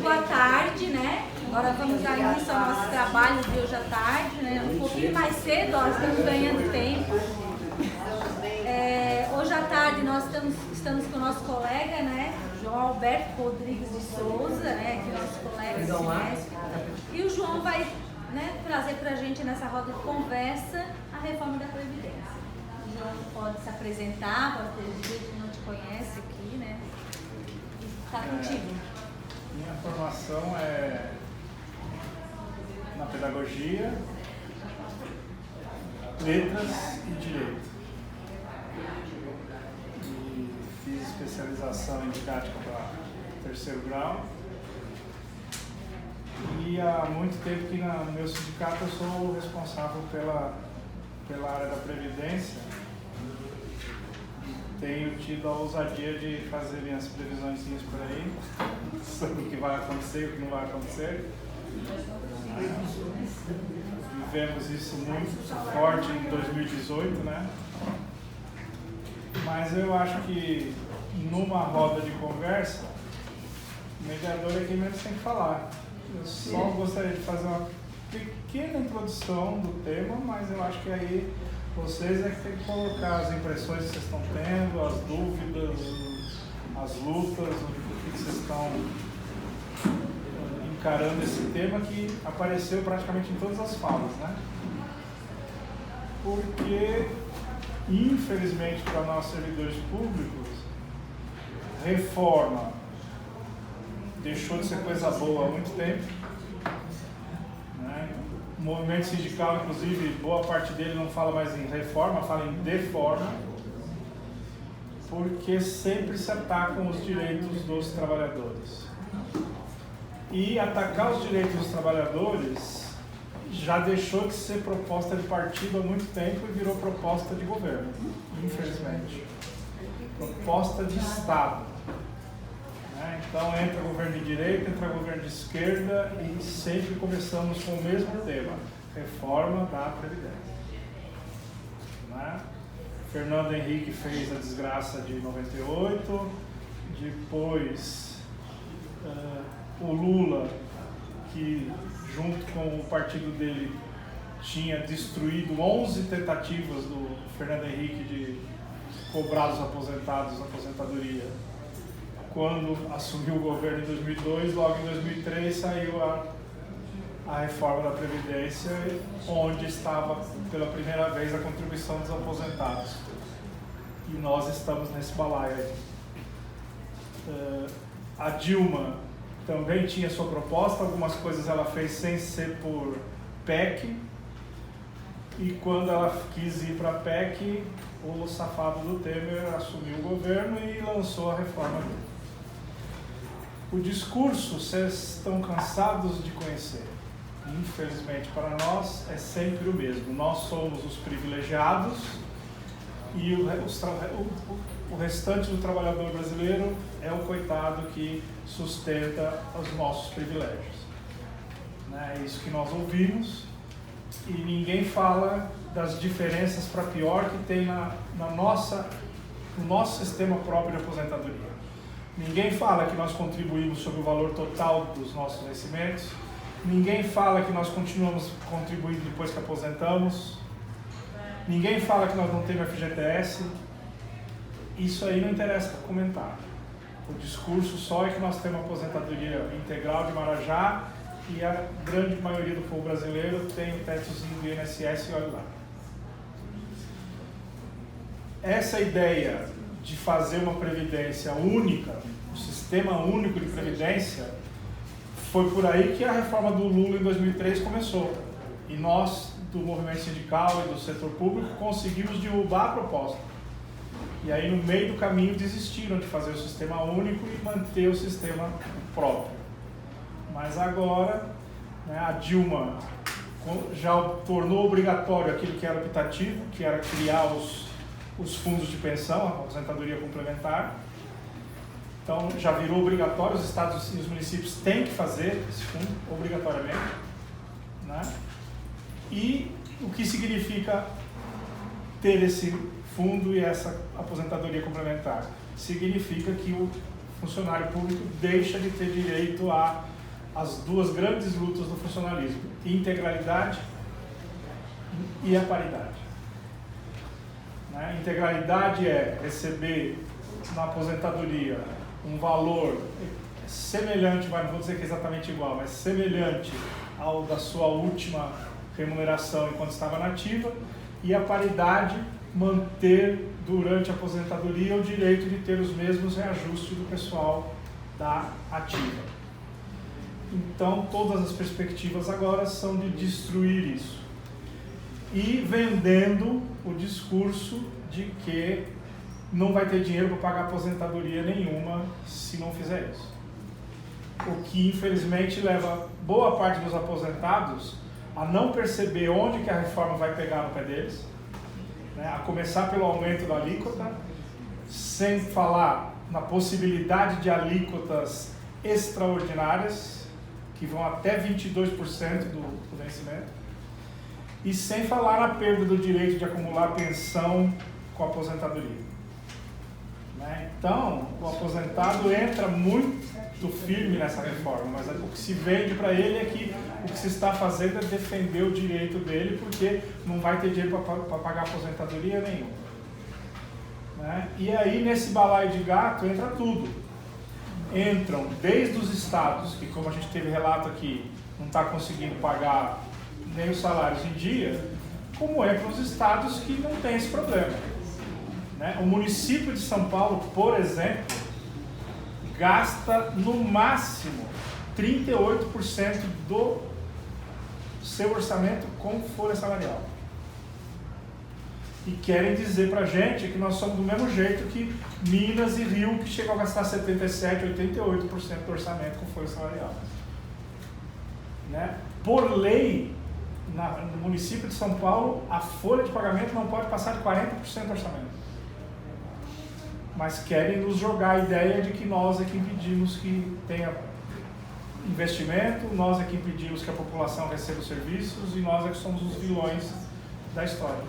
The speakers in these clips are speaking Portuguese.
boa tarde, né? Agora vamos dar início ao nosso trabalho de hoje à tarde, né? Um pouquinho mais cedo, ó, estamos ganhando tempo. Hoje à tarde nós estamos com o nosso colega, né? João Alberto Rodrigues de Souza, né? Que é nosso colega de Cinesp. E o João vai, né, trazer para a gente nessa roda de conversa a reforma da Previdência. O João pode se apresentar, pode ter gente que não te conhece aqui, né? Está contigo. Minha formação é na pedagogia, letras e direito. E fiz especialização em didática para terceiro grau. E há muito tempo que no meu sindicato eu sou o responsável pela área da Previdência. Tenho tido a ousadia de fazer minhas previsões por aí sobre o que vai acontecer e o que não vai acontecer. Vivemos isso muito forte em 2018, né? Mas eu acho que numa roda de conversa, o mediador é quem menos tem que falar. Eu só gostaria de fazer uma pequena introdução do tema, mas eu acho que aí vocês é que tem que colocar as impressões que vocês estão tendo, as dúvidas, as lutas, o que vocês estão encarando esse tema que apareceu praticamente em todas as falas, né? Porque, infelizmente, para nós servidores públicos, reforma deixou de ser coisa boa há muito tempo, né? O movimento sindical, inclusive, boa parte dele não fala mais em reforma, fala em deforma, porque sempre se atacam os direitos dos trabalhadores. E atacar os direitos dos trabalhadores já deixou de ser proposta de partido há muito tempo e virou proposta de governo, infelizmente. Proposta de Estado. Então entra governo de direita, entra governo de esquerda e sempre começamos com o mesmo tema, reforma da Previdência. Né? Fernando Henrique fez a desgraça de 98, depois o Lula, que junto com o partido dele tinha destruído 11 tentativas do Fernando Henrique de cobrar dos aposentados a aposentadoria. Quando assumiu o governo em 2002, logo em 2003 saiu a reforma da Previdência, onde estava pela primeira vez a contribuição dos aposentados. E nós estamos nesse balaio aí. A Dilma também tinha sua proposta, algumas coisas ela fez sem ser por PEC, e quando ela quis ir para a PEC, o safado do Temer assumiu o governo e lançou a reforma dele. O discurso vocês estão cansados de conhecer. Infelizmente para nós é sempre o mesmo. Nós somos os privilegiados e o restante do trabalhador brasileiro é o coitado que sustenta os nossos privilégios. É isso que nós ouvimos e ninguém fala das diferenças para pior que tem no nosso sistema próprio de aposentadoria. Ninguém fala que nós contribuímos sobre o valor total dos nossos vencimentos. Ninguém fala que nós continuamos contribuindo depois que aposentamos. Ninguém fala que nós não temos FGTS. Isso aí não interessa para comentar. O discurso só é que nós temos aposentadoria integral de Marajá e a grande maioria do povo brasileiro tem o tetozinho do INSS e olha lá. Essa ideia de fazer uma previdência única, um sistema único de previdência, foi por aí que a reforma do Lula em 2003 começou. E nós, do movimento sindical e do setor público, conseguimos derrubar a proposta. E aí, no meio do caminho, desistiram de fazer o sistema único e manter o sistema próprio. Mas agora, né, a Dilma já tornou obrigatório aquilo que era optativo, que era criar os fundos de pensão, a aposentadoria complementar. Então, já virou obrigatório, os estados e os municípios têm que fazer esse fundo, obrigatoriamente. Né? E o que significa ter esse fundo e essa aposentadoria complementar? Significa que o funcionário público deixa de ter direito a as duas grandes lutas do funcionalismo: integralidade e a paridade. Né? Integralidade é receber na aposentadoria um valor semelhante, não vou dizer que é exatamente igual, mas semelhante ao da sua última remuneração enquanto estava na ativa, e a paridade, manter durante a aposentadoria o direito de ter os mesmos reajustes do pessoal da ativa. Então, todas as perspectivas agora são de destruir isso. E vendendo o discurso de que não vai ter dinheiro para pagar aposentadoria nenhuma se não fizer isso. O que, infelizmente, leva boa parte dos aposentados a não perceber onde que a reforma vai pegar no pé deles, né? A começar pelo aumento da alíquota, sem falar na possibilidade de alíquotas extraordinárias, que vão até 22% do vencimento, e sem falar na perda do direito de acumular pensão com a aposentadoria. Né? Então, o aposentado entra muito firme nessa reforma, mas o que se vende para ele é que o que se está fazendo é defender o direito dele, porque não vai ter dinheiro para pagar aposentadoria nenhuma. Né? E aí, nesse balaio de gato, entra tudo. Entram desde os estados, que, como a gente teve relato aqui, não está conseguindo pagar nem os salários em dia, como entram os estados que não tem esse problema. Né? O município de São Paulo, por exemplo, gasta no máximo 38% do seu orçamento com folha salarial. E querem dizer pra gente que nós somos do mesmo jeito que Minas e Rio, que chegam a gastar 77%, 88% do orçamento com folha salarial. Né? Por lei, no município de São Paulo, a folha de pagamento não pode passar de 40% do orçamento. Mas querem nos jogar a ideia de que nós é que impedimos que tenha investimento, nós é que impedimos que a população receba os serviços e nós é que somos os vilões da história.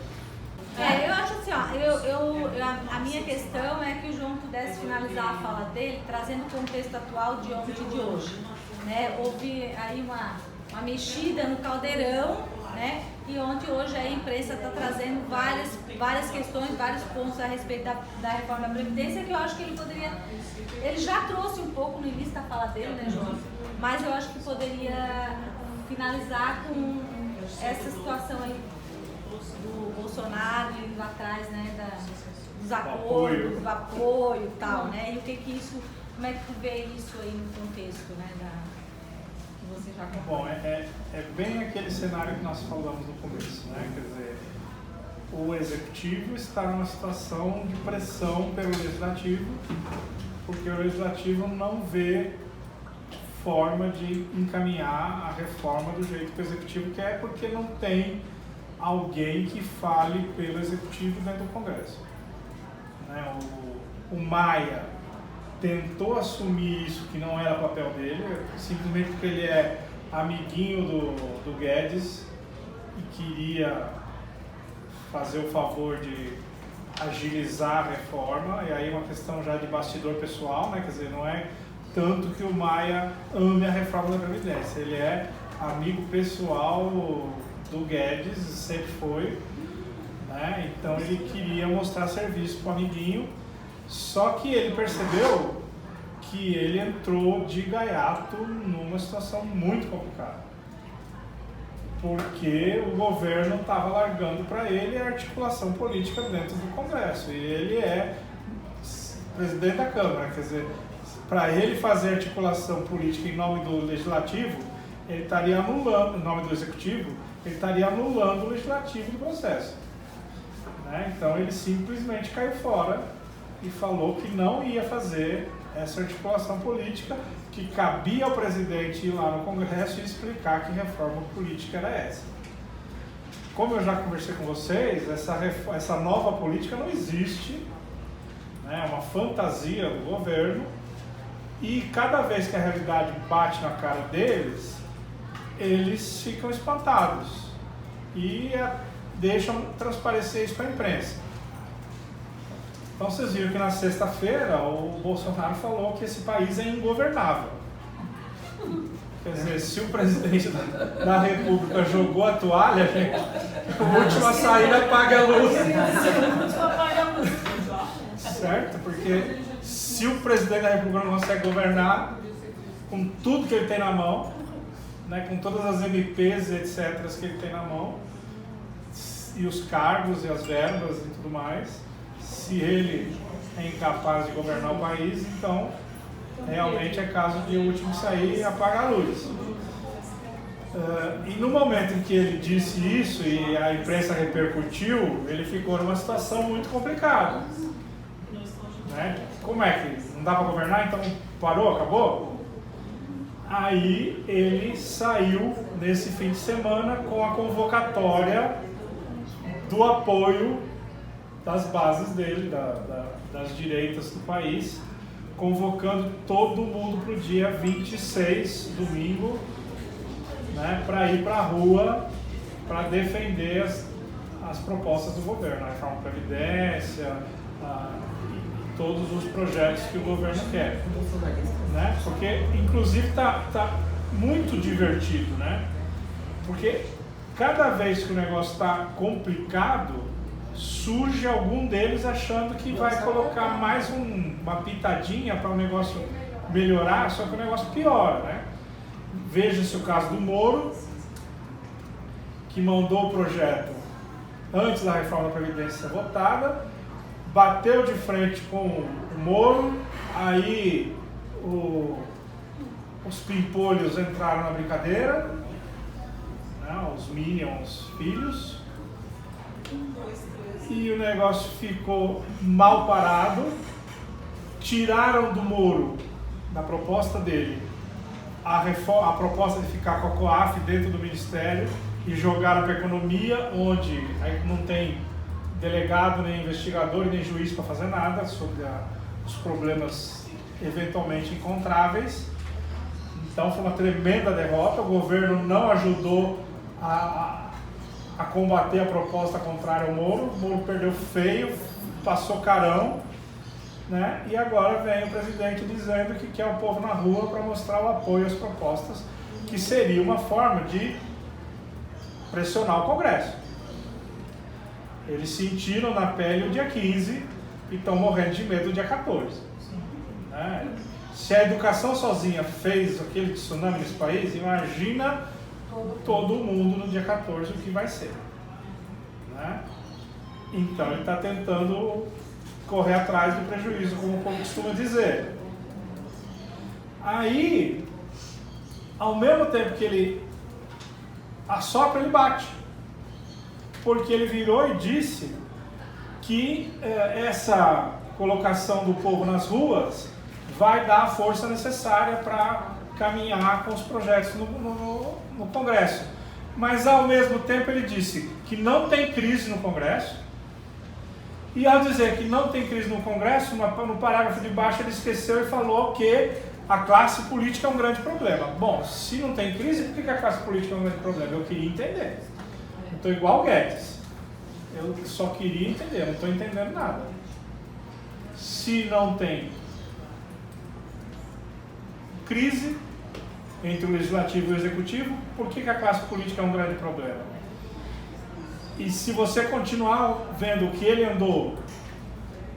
Eu acho assim, ó, a minha questão é que o João pudesse finalizar a fala dele trazendo o contexto atual de ontem e de hoje. Né? Houve aí uma mexida no caldeirão, né? E hoje a imprensa está trazendo várias questões, vários pontos a respeito da reforma da Previdência, que eu acho que ele já trouxe um pouco no início da fala dele, né, João? Mas eu acho que poderia finalizar com essa situação aí do Bolsonaro indo atrás, né, dos acordos, do apoio e tal, né? E o que isso, como é que tu vê isso aí no contexto, né, que você já contou? Bom, é bem aquele cenário que nós falamos no começo, né? Quer dizer, o executivo está numa situação de pressão pelo legislativo, porque o legislativo não vê forma de encaminhar a reforma do jeito que o executivo quer, porque não tem alguém que fale pelo executivo dentro do Congresso. Né? O Maia tentou assumir isso, que não era papel dele, simplesmente porque ele é amiguinho do Guedes e queria fazer o favor de agilizar a reforma, e aí uma questão já de bastidor pessoal, né? Quer dizer, não é tanto que o Maia ame a reforma da Previdência, ele é amigo pessoal do Guedes, sempre foi, né? Então ele queria mostrar serviço para o amiguinho, só que ele percebeu que ele entrou de gaiato numa situação muito complicada, porque o governo estava largando para ele a articulação política dentro do Congresso, e ele é presidente da Câmara, quer dizer, para ele fazer articulação política em nome do Legislativo, ele estaria anulando, em nome do Executivo, ele estaria anulando o Legislativo do processo. Né? Então ele simplesmente caiu fora e falou que não ia fazer essa articulação política, que cabia ao presidente ir lá no Congresso e explicar que reforma política era essa. Como eu já conversei com vocês, essa nova política não existe, né? É uma fantasia do governo, e cada vez que a realidade bate na cara deles, eles ficam espantados e deixam transparecer isso para a imprensa. Então vocês viram que na sexta-feira o Bolsonaro falou que esse país é ingovernável. Quer dizer, se o presidente da República jogou a toalha, gente, a última saída apaga a luz. Certo? Porque se o presidente da República não consegue governar com tudo que ele tem na mão, né, com todas as MPs e etc. que ele tem na mão, e os cargos e as verbas e tudo mais, se ele é incapaz de governar o país, então realmente é caso de o último sair e apagar a luz. E no momento em que ele disse isso e a imprensa repercutiu, ele ficou numa situação muito complicada. Né? Como é que não dá para governar, então parou, acabou? Aí ele saiu nesse fim de semana com a convocatória do apoio das bases dele, das direitas do país, convocando todo mundo para o dia 26, domingo, né, para ir para a rua para defender as propostas do governo, a reforma da Previdência, todos os projetos que o governo quer. Né? Porque, inclusive, tá muito divertido, né? Porque cada vez que o negócio está complicado, surge algum deles achando que vai colocar mais uma pitadinha para o negócio melhorar, só que o negócio piora, né? Veja-se o caso do Moro, que mandou o projeto antes da reforma da Previdência ser votada, bateu de frente com o Moro, aí os pimpolhos entraram na brincadeira, né, os Minions filhos, e o negócio ficou mal parado. Tiraram do Moro, da proposta dele, a proposta de ficar com a COAF dentro do Ministério e jogaram para a economia, onde aí não tem delegado, nem investigador, nem juiz para fazer nada sobre os problemas eventualmente encontráveis. Então foi uma tremenda derrota, o governo não ajudou a combater a proposta contrária ao Moro, o Moro perdeu feio, passou carão, né? E agora vem o presidente dizendo que quer o povo na rua para mostrar o apoio às propostas, que seria uma forma de pressionar o Congresso. Eles sentiram na pele o dia 15 e estão morrendo de medo do dia 14. Né? Se a educação sozinha fez aquele tsunami nesse país, imagina todo mundo no dia 14 o que vai ser. Né? Então ele está tentando correr atrás do prejuízo, como o povo costuma dizer. Aí, ao mesmo tempo que ele assopra, ele bate. Porque ele virou e disse que essa colocação do povo nas ruas vai dar a força necessária para caminhar com os projetos no Congresso. Mas, ao mesmo tempo, ele disse que não tem crise no Congresso. E, ao dizer que não tem crise no Congresso, no parágrafo de baixo, ele esqueceu e falou que a classe política é um grande problema. Bom, se não tem crise, por que a classe política é um grande problema? Eu queria entender. Eu estou igual o Guedes. Eu só queria entender, eu não estou entendendo nada. Se não tem crise entre o Legislativo e o Executivo, por que a classe política é um grande problema? E se você continuar vendo o que ele andou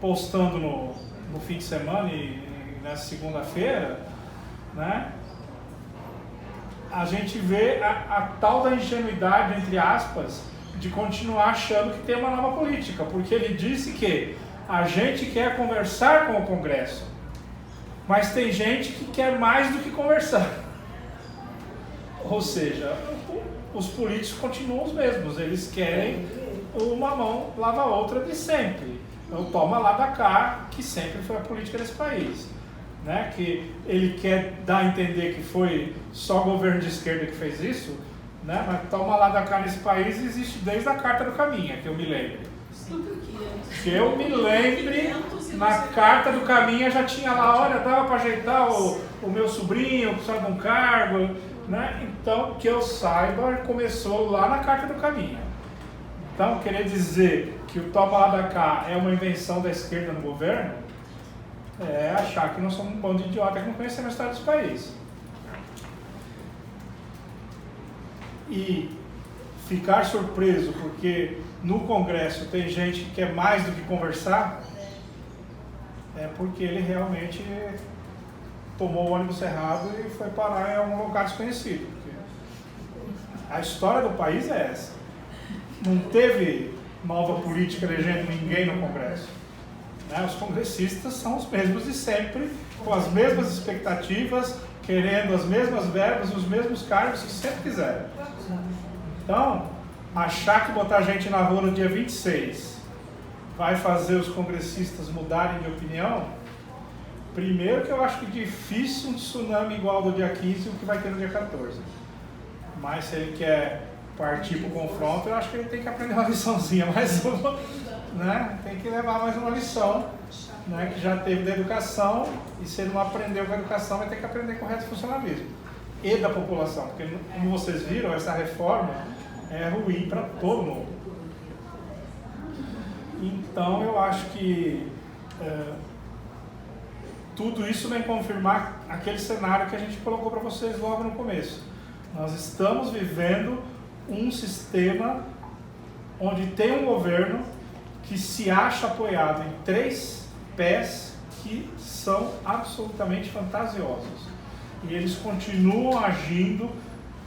postando no fim de semana e nessa segunda-feira, né, a gente vê a tal da ingenuidade, entre aspas, de continuar achando que tem uma nova política, porque ele disse que a gente quer conversar com o Congresso, mas tem gente que quer mais do que conversar. Ou seja, os políticos continuam os mesmos, eles querem uma mão lava a outra de sempre. Então toma lá da cá, que sempre foi a política desse país. Né? Que ele quer dar a entender que foi só o governo de esquerda que fez isso, né? Mas toma lá da cá nesse país existe desde a Carta do Caminha, que eu me lembre. Que eu me lembre, na Carta do Caminha já tinha lá, olha, dava para ajeitar o meu sobrinho, precisava de um cargo, né? Então, que eu saiba, começou lá na Carta do Caminha. Então, querer dizer que o toma lá da cá é uma invenção da esquerda no governo, é achar que nós somos um bando de idiota que não conhecemos a história desse país. e ficar surpreso porque no Congresso tem gente que quer mais do que conversar, é porque ele realmente tomou o ônibus errado e foi parar em algum lugar desconhecido. Porque a história do país é essa. Não teve nova política elegendo ninguém no Congresso. Né? Os congressistas são os mesmos de sempre, com as mesmas expectativas, querendo as mesmas verbas, os mesmos cargos que sempre quiseram. Então, achar que botar gente na rua no dia 26 vai fazer os congressistas mudarem de opinião, primeiro que eu acho que difícil um tsunami igual do dia 15 o que vai ter no dia 14. Mas se ele quer partir para o confronto, eu acho que ele tem que aprender uma liçãozinha, mais uma, né? Tem que levar mais uma lição, né? Que já teve da educação, e se ele não aprendeu com a educação, vai ter que aprender com o resto do funcionalismo e da população, porque como vocês viram, essa reforma é ruim para todo mundo. Então eu acho que tudo isso vem confirmar aquele cenário que a gente colocou para vocês logo no começo. Nós estamos vivendo um sistema onde tem um governo que se acha apoiado em 3 pés que são absolutamente fantasiosos. E eles continuam agindo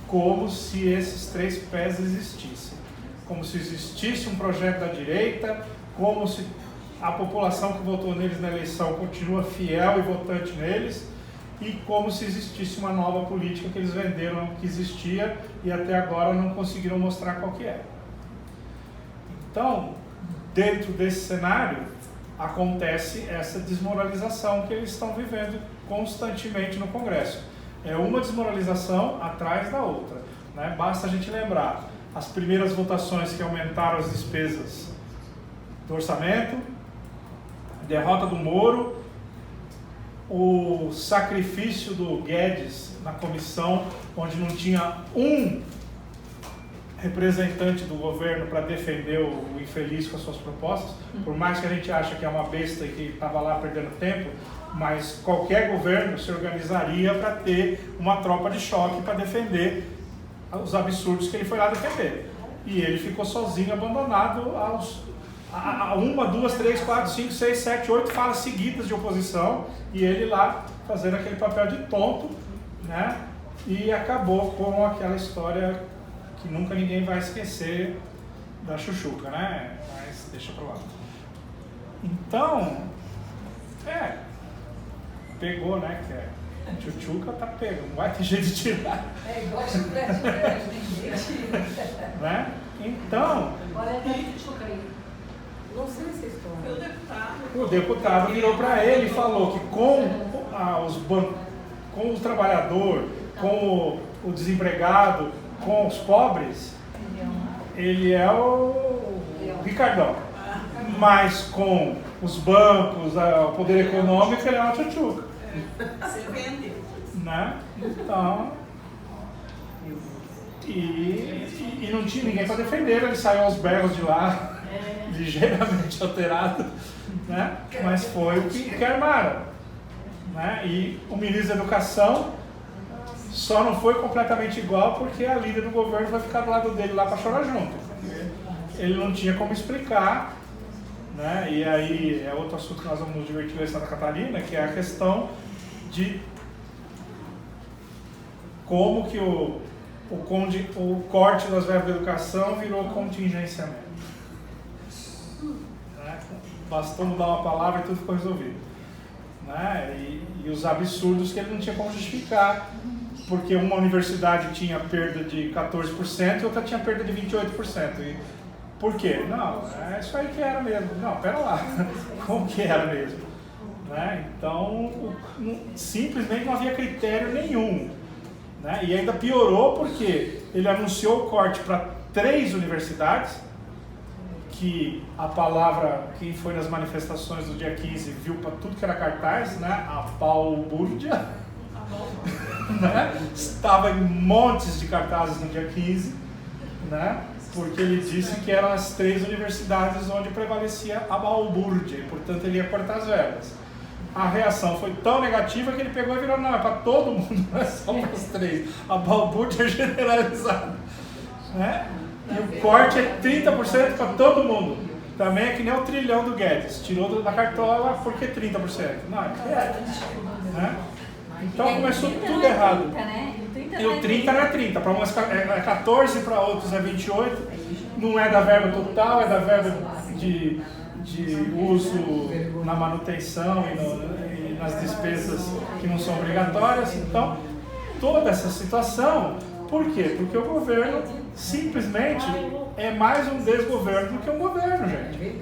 como se esses 3 pés existissem. Como se existisse um projeto da direita, como se a população que votou neles na eleição continua fiel e votante neles, e como se existisse uma nova política que eles venderam que existia e até agora não conseguiram mostrar qual que é. Então, dentro desse cenário, acontece essa desmoralização que eles estão vivendo constantemente no Congresso. É uma desmoralização atrás da outra, né? Basta a gente lembrar as primeiras votações que aumentaram as despesas do orçamento, derrota do Moro, o sacrifício do Guedes na comissão, onde não tinha um representante do governo para defender o infeliz com as suas propostas, por mais que a gente ache que é uma besta e que estava lá perdendo tempo, mas qualquer governo se organizaria para ter uma tropa de choque para defender os absurdos que ele foi lá defender. E ele ficou sozinho, abandonado a 1, 2, 3, 4, 5, 6, 7, 8 falas seguidas de oposição, e ele lá fazendo aquele papel de tonto, né? E acabou com aquela história que nunca ninguém vai esquecer da Xuxuca, né? Mas deixa pra lá. Então, pegou, né? Que é Xuxuca tá pego, não vai ter jeito de tirar. É igual chiclete grande, ninguém tira. Né? Então... Olha a Xuxuca aí. Não sei essa história. O deputado virou para ele e falou que com o trabalhador, com o desempregado, com os pobres, ele é o Ricardão. Mas com os bancos, o poder econômico, ele é uma tchutchuca. Você vende. Né? Então... E não tinha ninguém para defender, ele saiu aos berros de lá, ligeiramente alterado, né? Mas foi o que armaram. Né? E o ministro da Educação só não foi completamente igual porque a líder do governo vai ficar do lado dele lá para chorar junto. Ele não tinha como explicar, né? E aí é outro assunto que nós vamos nos divertir em Santa Catarina, que é a questão de como que o corte das verbas de educação virou contingenciamento. Né? Bastou mudar uma palavra e tudo ficou resolvido. Né? E os absurdos que ele não tinha como justificar, porque uma universidade tinha perda de 14% e outra tinha perda de 28%. E por quê? Não, é isso aí que era mesmo. Não, pera lá, como que era mesmo? Né? Então, simplesmente não havia critério nenhum. Né? E ainda piorou porque ele anunciou o corte para 3 universidades, que a palavra, quem foi nas manifestações do dia 15 viu para tudo que era cartaz, né? A balbúrdia, né? Estava em montes de cartazes no dia 15, né? Porque ele disse que eram as 3 universidades onde prevalecia a balbúrdia, e portanto ele ia cortar as verbas. A reação foi tão negativa que ele pegou e virou, não, é para todo mundo, não é só para as 3. A balbúrdia é generalizada. né? E o corte é 30% para todo mundo. Também é que nem o trilhão do Guedes. Tirou da cartola porque 30%. Não, é. Né? Então começou tudo errado. 30, né? E o 30 não é 30. Para uns é 14, para outros é 28. Não é da verba total, é da verba de uso na manutenção e nas despesas que não são obrigatórias. Então, toda essa situação, por quê? Porque o governo simplesmente é mais um desgoverno do que um governo, gente.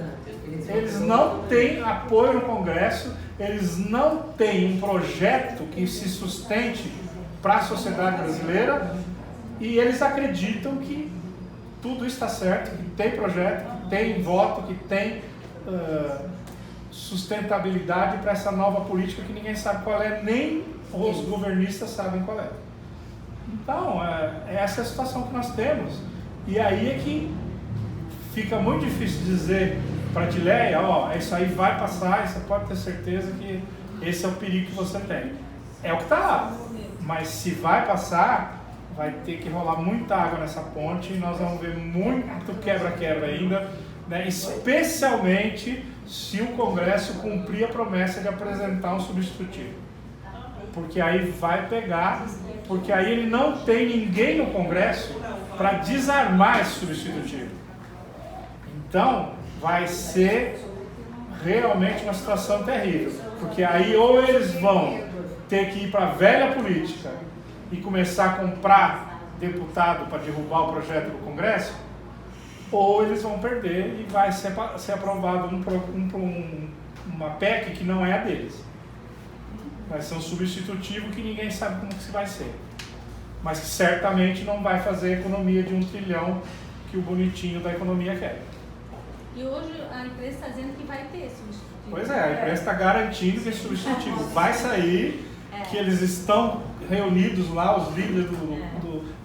Eles não têm apoio no Congresso, eles não têm um projeto que se sustente para a sociedade brasileira e eles acreditam que tudo está certo, que tem projeto, que tem voto, que tem sustentabilidade para essa nova política que ninguém sabe qual é, nem os governistas sabem qual é. Então, essa é a situação que nós temos. E aí é que fica muito difícil dizer para a Dileia, ó, isso aí vai passar, você pode ter certeza que esse é o perigo que você tem. É o que está lá. Mas se vai passar, vai ter que rolar muita água nessa ponte e nós vamos ver muito quebra-quebra ainda, né? Especialmente se o Congresso cumprir a promessa de apresentar um substitutivo. Porque aí vai pegar, porque aí ele não tem ninguém no Congresso para desarmar esse substitutivo. Então, vai ser realmente uma situação terrível. Porque aí ou eles vão ter que ir para a velha política e começar a comprar deputado para derrubar o projeto do Congresso, ou eles vão perder e vai ser aprovado uma PEC que não é a deles. Vai ser um substitutivo que ninguém sabe como que se vai ser. Mas que certamente não vai fazer a economia de 1 trilhão que o bonitinho da economia quer. E hoje a empresa está dizendo que vai ter substitutivo. Pois é, a empresa está garantindo que esse substitutivo vai sair, que eles estão reunidos lá, os líderes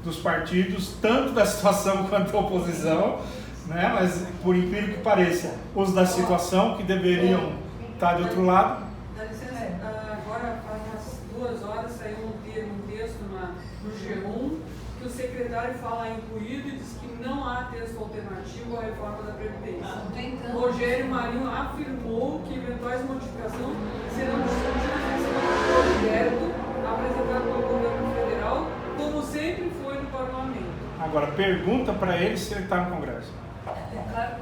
dos partidos, tanto da situação quanto da oposição, né? Mas por incrível que pareça, os da situação que deveriam estar de outro lado. Dá licença, agora faz umas 2 horas saiu um texto no G1 que o secretário fala incluído e diz que não há texto alternativo à reforma da Previdência. Rogério Marinho afirmou que eventuais modificações serão discutidas nesse projeto apresentado pelo governo federal, como sempre foi no parlamento. Agora, pergunta para ele se ele está no Congresso. Claro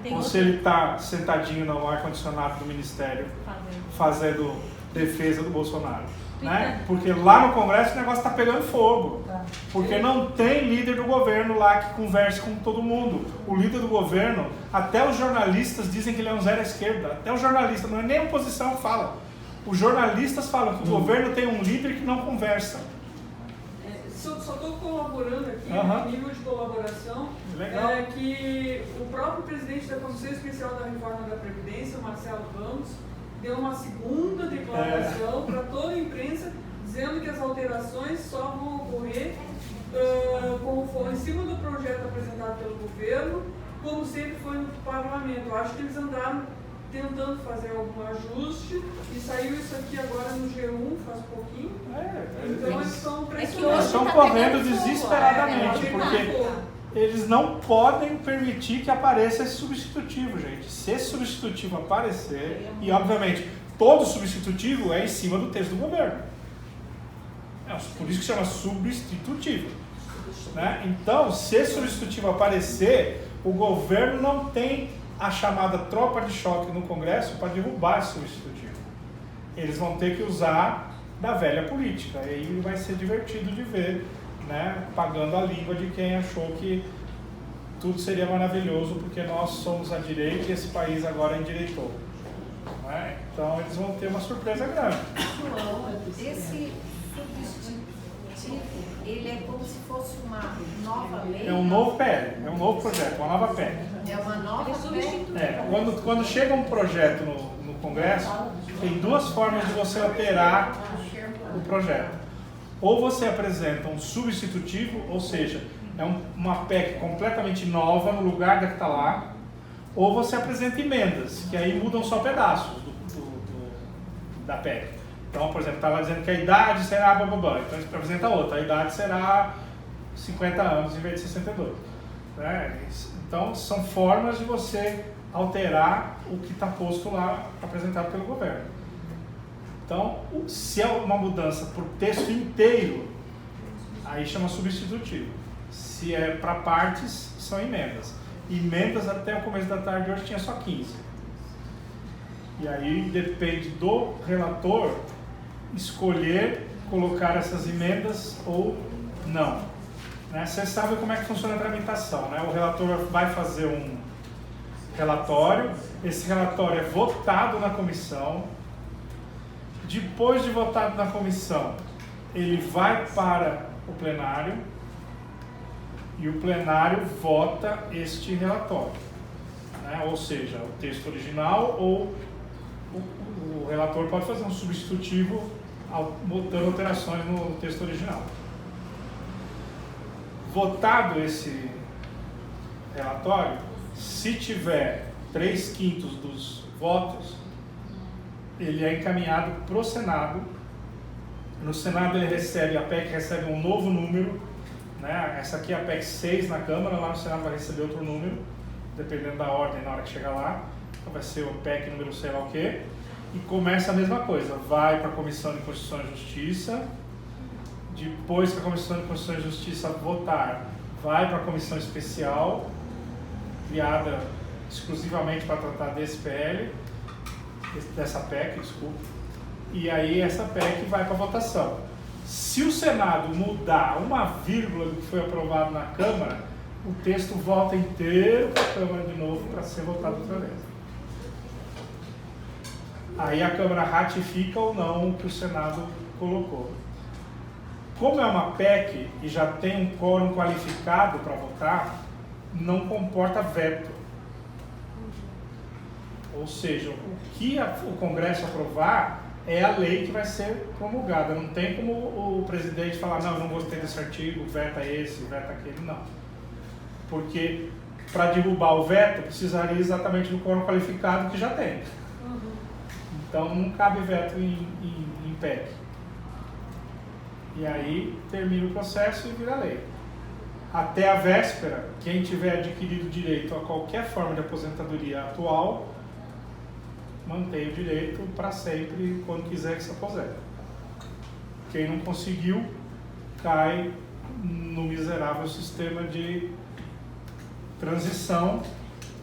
que não. Ou se ele está sentadinho no ar-condicionado do Ministério, fazendo defesa do Bolsonaro. Né? Porque lá no Congresso o negócio está pegando fogo. Porque não tem líder do governo lá que converse com todo mundo. O líder do governo, até os jornalistas dizem que ele é um zero à esquerda. Até os jornalistas, não é nem a oposição que fala. Os jornalistas falam que o governo tem um líder que não conversa. Só estou colaborando aqui, no nível de colaboração, que o próprio presidente da Comissão Especial da Reforma da Previdência, Marcelo Ramos, deu uma segunda declaração para toda a imprensa, dizendo que as alterações só vão ocorrer como for em cima do projeto apresentado pelo governo, como sempre foi no parlamento. Eu acho que eles andaram tentando fazer algum ajuste e saiu isso aqui agora no G1 faz pouquinho. Então eles estão pressionando. Eles estão correndo desesperadamente, porque eles não podem permitir que apareça esse substitutivo, gente. Se esse substitutivo aparecer, e obviamente todo substitutivo é em cima do texto do governo. Por isso que chama substitutivo. Né? Então, se esse substitutivo aparecer, o governo não tem a chamada tropa de choque no Congresso para derrubar esse substitutivo. Eles vão ter que usar da velha política. E aí vai ser divertido de ver, né, pagando a língua de quem achou que tudo seria maravilhoso porque nós somos a direita e esse país agora endireitou. Né? Então eles vão ter uma surpresa grande. Esse substitutivo, ele é como se fosse uma nova lei? É um novo PL, é um novo projeto, uma nova PL. É uma nova lei? Quando chega um projeto no Congresso, tem 2 formas de você alterar o projeto. Ou você apresenta um substitutivo, ou seja, é uma PEC completamente nova no lugar da que está lá, ou você apresenta emendas, que aí mudam só pedaços da PEC. Então, por exemplo, está lá dizendo que a idade será bababã, então você apresenta outra, a idade será 50 anos em vez de 62. Né? Então, são formas de você alterar o que está posto lá, apresentado pelo governo. Então, se é uma mudança para o texto inteiro, aí chama substitutivo. Se é para partes, são emendas. Emendas até o começo da tarde hoje tinha só 15. E aí depende do relator escolher colocar essas emendas ou não. Né? Você sabe como é que funciona a tramitação, né? O relator vai fazer um relatório, esse relatório é votado na comissão. Depois de votado na comissão, ele vai para o plenário e o plenário vota este relatório, né? Ou seja, o texto original, ou o relator pode fazer um substitutivo botando alterações no texto original. Votado esse relatório, se tiver 3/5 dos votos, ele é encaminhado para o Senado. No Senado ele recebe, a PEC recebe um novo número, né? Essa aqui é a PEC 6 na Câmara, lá no Senado vai receber outro número, dependendo da ordem na hora que chegar lá. Então vai ser o PEC número sei lá o quê. E começa a mesma coisa, vai para a Comissão de Constituição e Justiça, depois que a Comissão de Constituição e Justiça votar, vai para a Comissão Especial, criada exclusivamente para tratar desse PL, dessa PEC, desculpa, e aí essa PEC vai para votação. Se o Senado mudar uma vírgula do que foi aprovado na Câmara, o texto volta inteiro para a Câmara de novo para ser votado outra vez. Aí a Câmara ratifica ou não o que o Senado colocou. Como é uma PEC e já tem um quórum qualificado para votar, não comporta veto. Ou seja, o que o Congresso aprovar é a lei que vai ser promulgada. Não tem como o presidente falar, não, eu não gostei desse artigo, veta esse, veta aquele, não. Porque para derrubar o veto, precisaria exatamente do quórum qualificado que já tem. Então não cabe veto em PEC. E aí termina o processo e vira lei. Até a véspera, quem tiver adquirido direito a qualquer forma de aposentadoria atual, mantém o direito para sempre, quando quiser que se aposente. Quem não conseguiu, cai no miserável sistema de transição,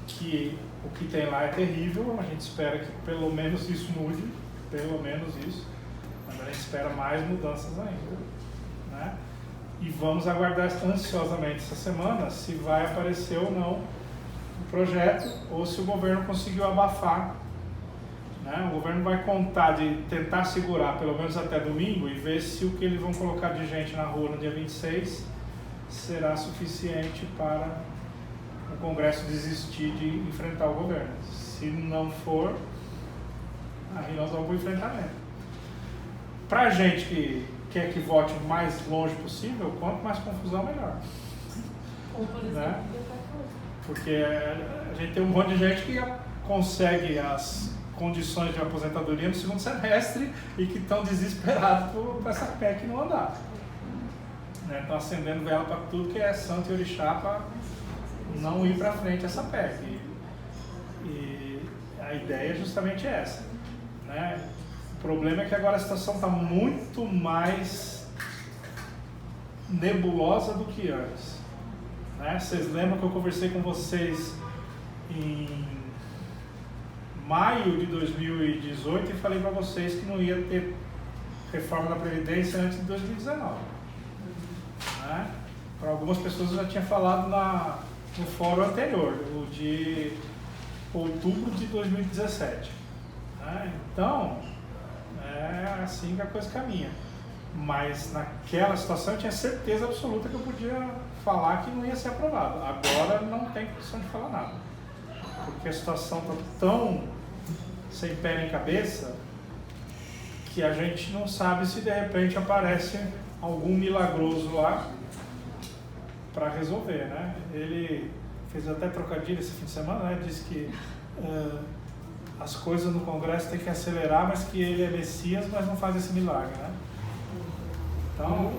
que o que tem lá é terrível. A gente espera que pelo menos isso mude, pelo menos isso, mas a gente espera mais mudanças ainda, né? E vamos aguardar ansiosamente essa semana se vai aparecer ou não o projeto, ou se o governo conseguiu abafar, né? O governo vai contar de tentar segurar pelo menos até domingo e ver se o que eles vão colocar de gente na rua no dia 26 será suficiente para o Congresso desistir de enfrentar o governo. Se não for, aí nós vamos para o enfrentamento. Para a gente que quer que vote o mais longe possível, quanto mais confusão, melhor. Ou, por exemplo, né? Porque a gente tem um monte de gente que consegue as condições de aposentadoria no segundo semestre e que estão desesperados por essa PEC não andar. Né? Estão acendendo vela para tudo que é santo e orixá para não ir para frente essa PEC. E a ideia é justamente essa. Né? O problema é que agora a situação está muito mais nebulosa do que antes. Né? Vocês lembram que eu conversei com vocês em maio de 2018 e falei para vocês que não ia ter reforma da Previdência antes de 2019. Né? Para algumas pessoas eu já tinha falado no fórum anterior, o de outubro de 2017. Né? Então, é assim que a coisa caminha. Mas naquela situação eu tinha certeza absoluta que eu podia falar que não ia ser aprovado. Agora não tem condição de falar nada. Porque a situação está tão sem pé nem cabeça que a gente não sabe se de repente aparece algum milagroso lá para resolver, né? Ele fez até trocadilho esse fim de semana, né? Disse que as coisas no Congresso tem que acelerar, mas que ele é Messias, mas não faz esse milagre, né? Então,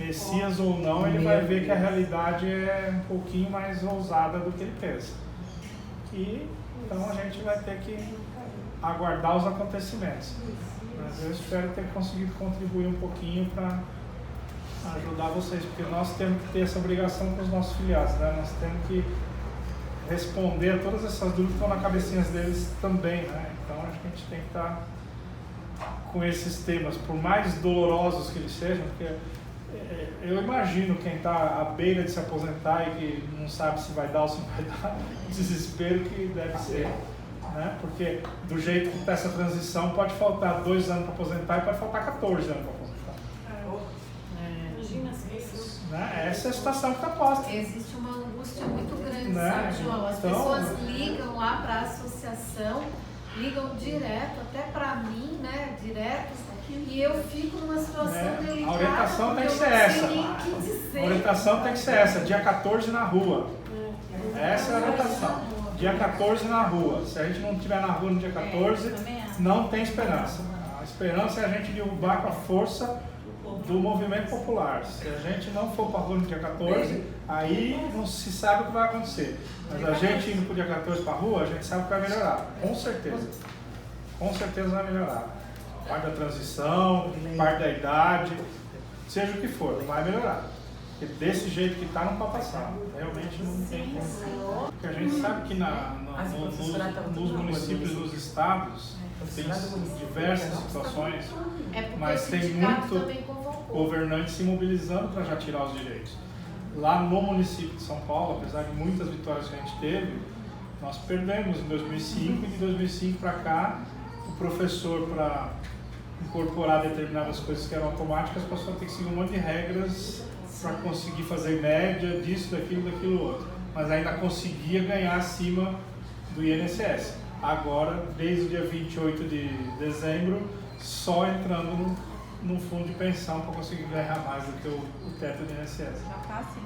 Messias ou não, ele vai ver que a realidade é um pouquinho mais ousada do que ele pensa. E então a gente vai ter que aguardar os acontecimentos. Mas eu espero ter conseguido contribuir um pouquinho para ajudar vocês, porque nós temos que ter essa obrigação com os nossos filiados, né? Nós temos que responder a todas essas dúvidas que estão na cabecinha deles também, né? Então a gente tem que estar com esses temas, por mais dolorosos que eles sejam, porque eu imagino quem está à beira de se aposentar e que não sabe se vai dar ou se não vai dar, o desespero que deve ser, né? Porque do jeito que está essa transição, pode faltar 2 anos para aposentar e pode faltar 14 anos para aposentar. Imagina isso. Né? Essa é a situação que está posta. Existe uma angústia muito grande, Né? sabe, João? As Então, pessoas ligam lá para a associação, ligam direto, até para mim, né, direto, e eu fico numa situação delicada. A orientação tem que porque ser eu não essa. sei nem o que dizer. A orientação tem que ser essa, dia 14 na rua. Essa é a orientação. Dia 14 na rua. Se a gente não estiver na rua no dia 14, não tem esperança. A esperança é a gente derrubar com a força do movimento popular. Se a gente não for para a rua no dia 14, aí não se sabe o que vai acontecer. Mas a gente indo para o dia 14 para a rua, a gente sabe que vai melhorar. Com certeza. Com certeza vai melhorar. Parte da transição, parte da idade, seja o que for, vai melhorar. Porque desse jeito que está, não pode passar. Realmente não tem como. Porque a gente sabe que nos municípios, nos estados, tem diversas situações, mas tem muito governante se mobilizando para já tirar os direitos. Lá no município de São Paulo, apesar de muitas vitórias que a gente teve, nós perdemos em 2005 e de 2005 para cá, o professor, para incorporar determinadas coisas que eram automáticas, passou a ter que seguir um monte de regras para conseguir fazer média disso, daquilo, outro. Mas ainda conseguia ganhar acima do INSS. Agora, desde o dia 28 de dezembro, só entrando no fundo de pensão para conseguir ganhar mais do que o teto do INSS. Já tá assim.